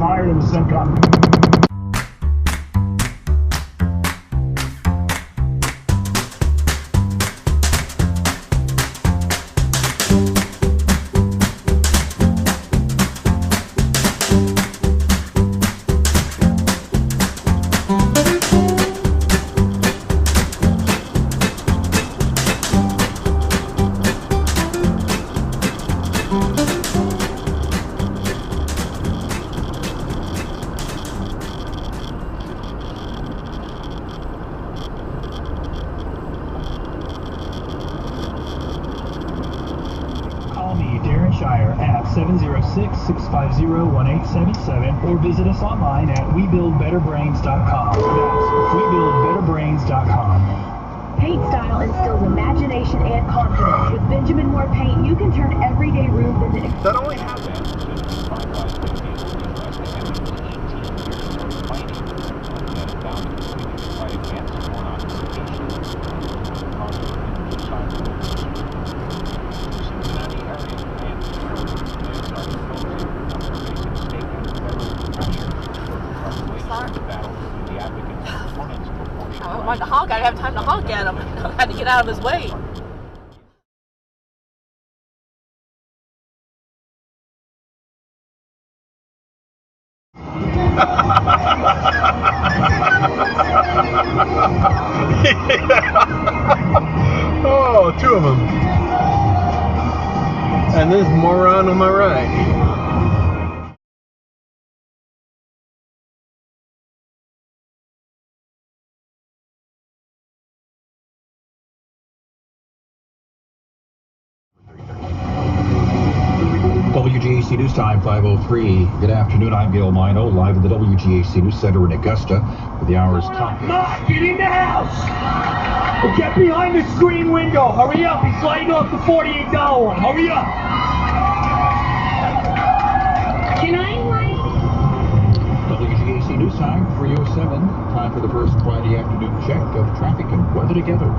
fired and the sun got. At 706-650-1877 or visit us online at webuildbetterbrains.com. That's webuildbetterbrains.com. Paint style instills imagination and confidence. With Benjamin Moore Paint, you can turn everyday rooms into... That only happens. I wanted to honk. I didn't have time to honk at him. I had to get out of his way. Oh, two of them. And this moron on my right. WGAC News Time, 5:03. Good afternoon, I'm Gail Mino, live at the WGAC News Center in Augusta, with the hour's top. Mark, get in the house! Well, get behind the screen window. Hurry up, he's lighting off the $48 one. Hurry up! Can I like... WGAC News Time, 3:07. Time for the first Friday afternoon check of traffic and weather together.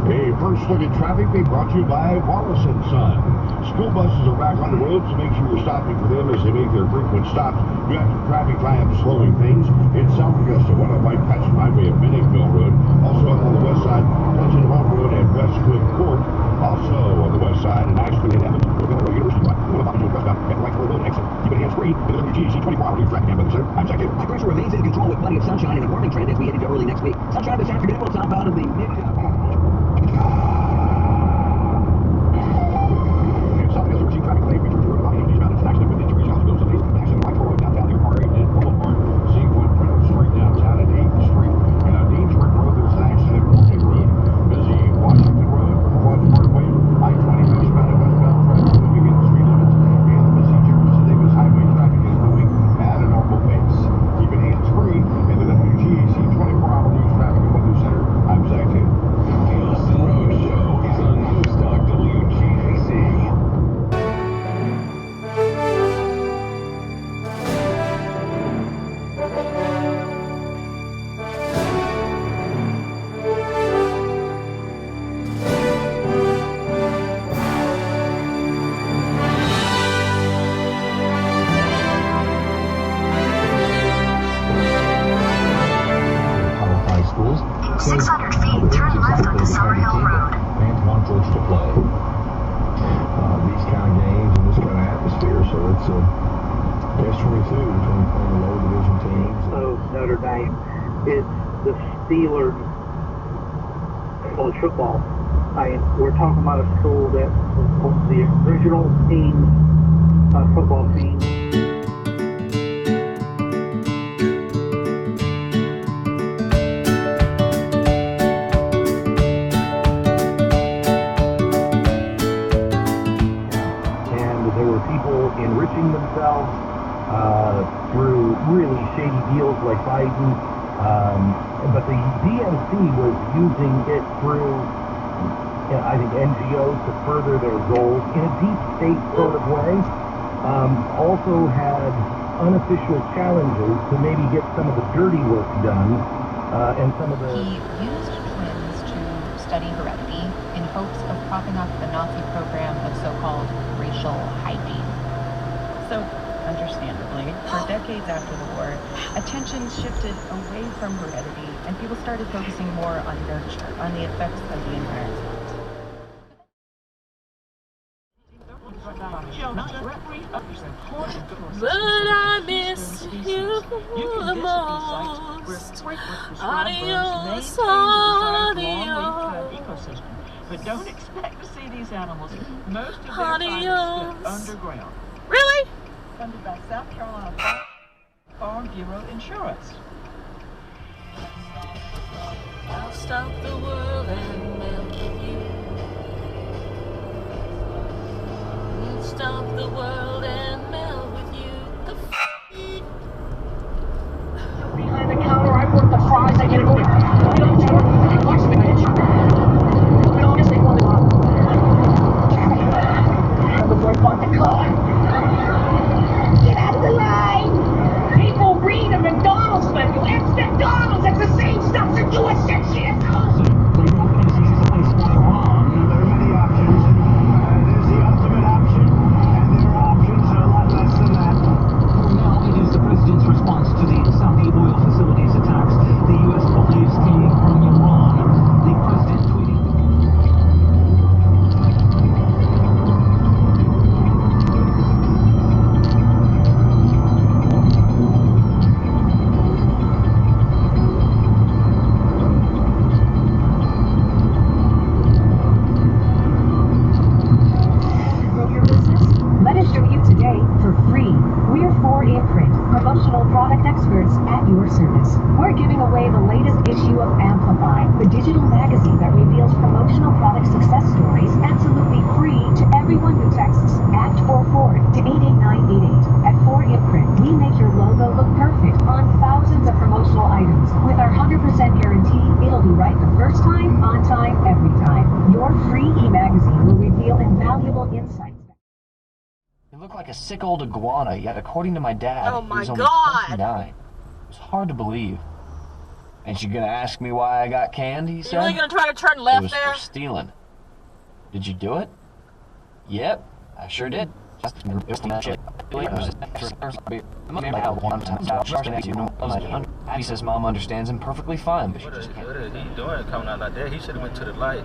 A first look at traffic being brought to you by Wallace & Son. School buses are back on the road, so make sure you're stopping for them as they make their frequent stops. You have some traffic jams slowing things in South Augusta, one on White Patch Highway at Mill Road. Also on the west side, Pleasant Home Road and Westwood Court. Also on the west side, and Ashland and Evans, University Drive. One about to Augusta, at the right road exit. Keep it hands-free with the WGAC 24-hour news traffic cam. I'm Jack Taylor. High pressure remains in control with plenty of sunshine and a warming trend as we head into early next week. Sunshine this afternoon will top out of the mid... Schools. 600 feet, turn left on Summer Hill Road. Fans want George to play. These kind of games and this kind of atmosphere, so it's S22 between playing the lower division teams. So Notre Dame, it's the Steelers college football. We're talking about a school that was the original team, football team. Enriching themselves through really shady deals like Biden, but the DNC was using it through, I think, NGOs to further their goals in a deep state sort of way. Also had unofficial challenges to maybe get some of the dirty work done, and some of the... He used twins to study heredity in hopes of propping up the Nazi program of so-called racial hygiene. So, understandably, for decades, decades after the war, attention shifted away from heredity, and people started focusing more on nurture, on the effects of the environment. But I miss you the most. Adios, adios. But don't expect to see these animals. Most of their time is spent underground. Really? Funded by South Carolina Farm Bureau Insurance. I'll stop the world and melt with you. I'll stop the world and melt with you. Behind the counter, I work the fries, I get it moving. I don't work, I watch the bitch. I don't just think one of them. The boy bought the car. Get out of the line! People read a McDonald's menu. It's McDonald's! It's the same stuff that you were 6 years old! A sick old iguana, yet according to my dad, oh he was my only God. 29. It was hard to believe. Ain't you gonna ask me why I got canned, he said? You really gonna try to turn left it was there? For stealing. Did you do it? Yep, I sure did. He says Mom understands him perfectly fine, but she just can't. What is he doing coming out like that? He should have went to the light.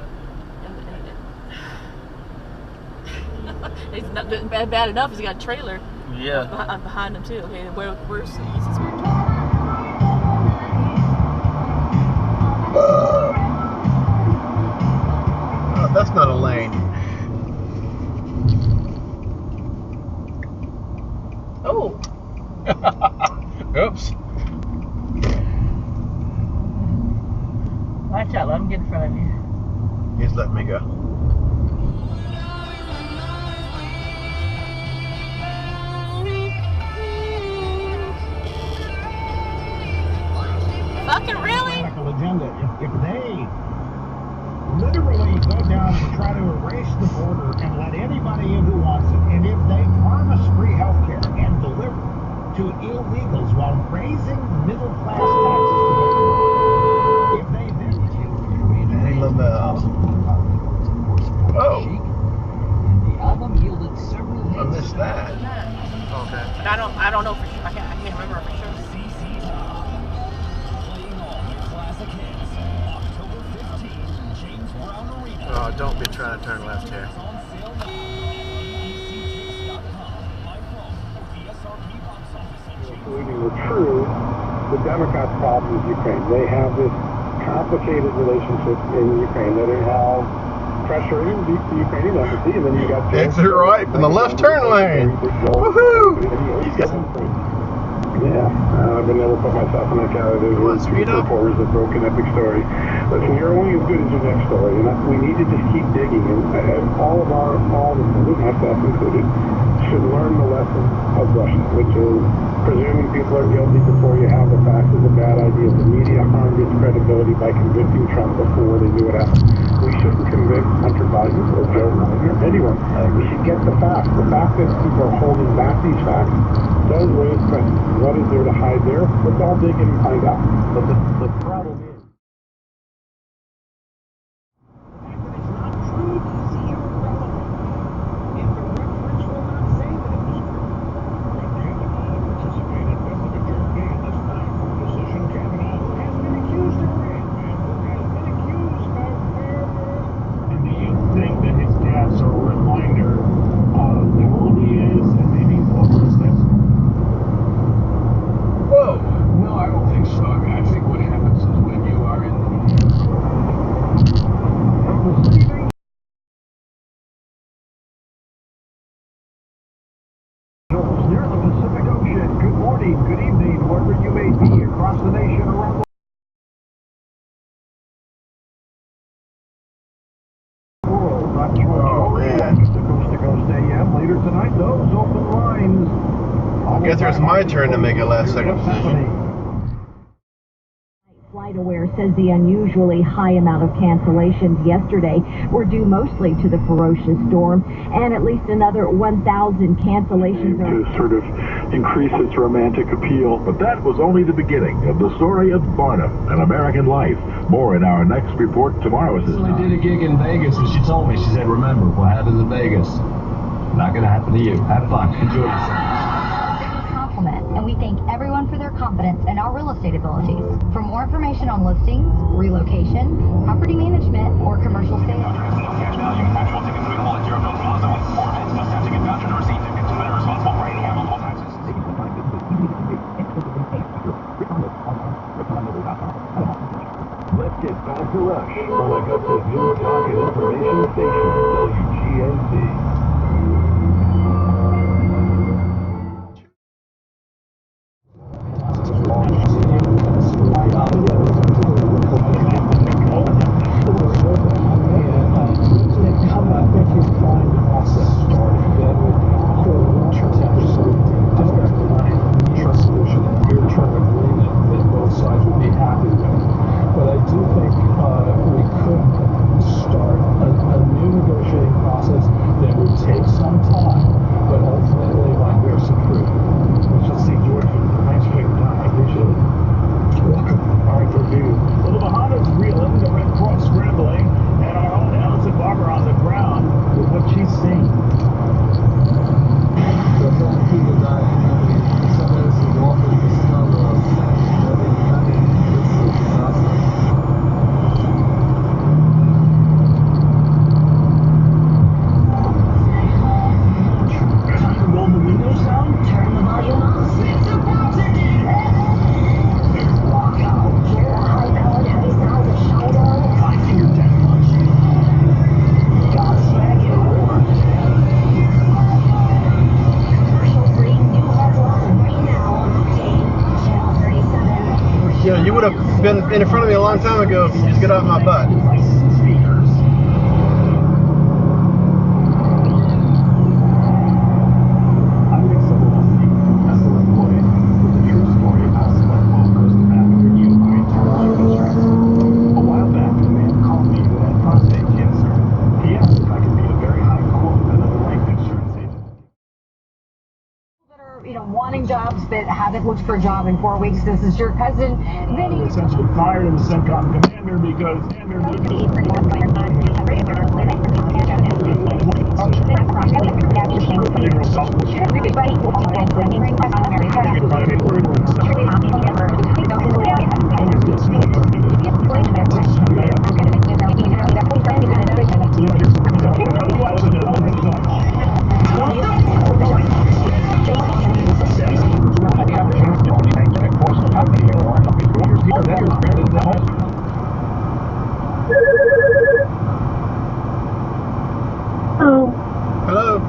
He's not doing bad enough. He's got a trailer. Yeah. Behind him too. Okay, where's he? Oh, that's not a lane. Oh. Oops. Watch out! Let him get in front of you. He's letting me go. Fucking really? Agenda. If they literally go down and try to erase the border and let anybody in who wants it, and if they promise free health care and deliver to illegals while raising middle class taxes, if they then oh, the album yielded several hits. I missed that. Okay. But I don't know for sure. I can't remember for sure. Oh, don't be trying to turn left here. Believing were true, the Democrats' problem is Ukraine. They have this complicated relationship in Ukraine that involves pressuring the Ukrainian embassy, and then you got exit right in the left turn lane. Woohoo! Yeah, I've been able to put myself in that category. There's two reporters that broke an epic story. Listen, you're only as good as your next story, and we need to just keep digging. And all the citizens, myself included, should learn the lesson of Russia, which is presuming people are guilty before you have the facts is a bad idea. The media harmed its credibility by convicting Trump before they knew it happened. We shouldn't convict Hunter Biden or Joe Biden or anyone. We should get the facts. The fact that people are holding back these facts does raise questions. What is there to hide there? Let's all dig in and find out. But the problem is, wherever you may be across the nation, around the world. Oh, man. Coast to Coast AM. Later tonight, those open lines. I guess it's my turn to make a last-second decision. FlightAware says the unusually high amount of cancellations yesterday were due mostly to the ferocious storm, and at least another 1,000 cancellations are... To sort of increase its romantic appeal. But that was only the beginning of the story of Barnum and American life. More in our next report tomorrow. So I did a gig in Vegas, and she told me, she said, remember, what happens in Vegas, not going to happen to you. Have fun. Enjoy yourself. And we thank everyone for their confidence in our real estate abilities. For more information on listings, relocation, property management, or commercial sales. Cash value, actual tickets available at Zero Bill Plaza with 4 events. Must have ticket voucher to receive tickets. Women are responsible for any multiple taxes. Let's get back to Rush from Augusta's News Talk and Information Station, WGNC. Yeah, you would have been in front of me a long time ago if you just get off my butt. Wanting jobs but haven't looked for a job in 4 weeks. This is your cousin, Vinny. Essentially fired him as CENTCOM commander because... Hello.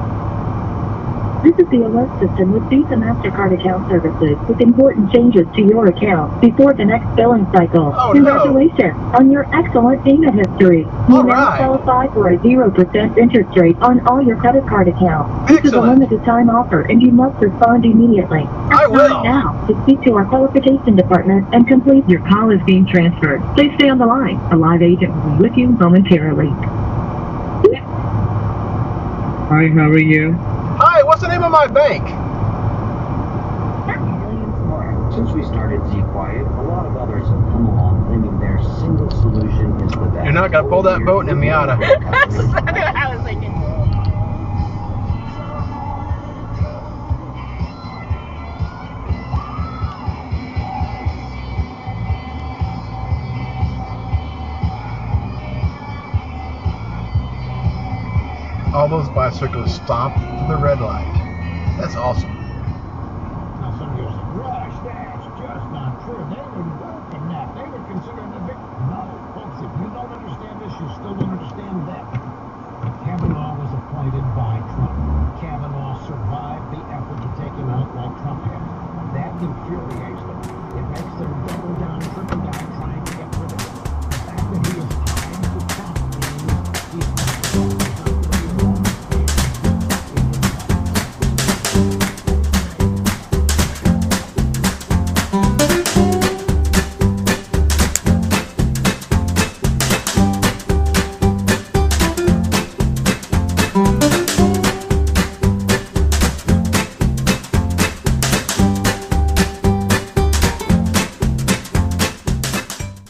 This is the alert system with Visa MasterCard account services with important changes to your account before the next billing cycle. Oh, Congratulations on your excellent payment history. You now qualify for a 0% interest rate on all your credit card accounts. This is a limited time offer and you must respond immediately. I will. Now to speak to our qualification department and complete. Your call is being transferred. Please stay on the line. A live agent will be with you momentarily. Hi, how are you? Hi, what's the name of my bank? Since we started Z Quiet, a lot of others have come along claiming their single solution is the best. You're not gonna pull that boat in Miata. That's exactly what I was thinking. All those bicyclists stopped for the red light. That's awesome. Now somebody goes, Rush, that's just not true. They would welcome that. They would consider it a big... No, folks, if you don't understand this, you still don't understand that. Kavanaugh was appointed by Trump. Kavanaugh survived the effort to take him out like Trump had. That infuriates them. It makes them double down, triple down, trying to get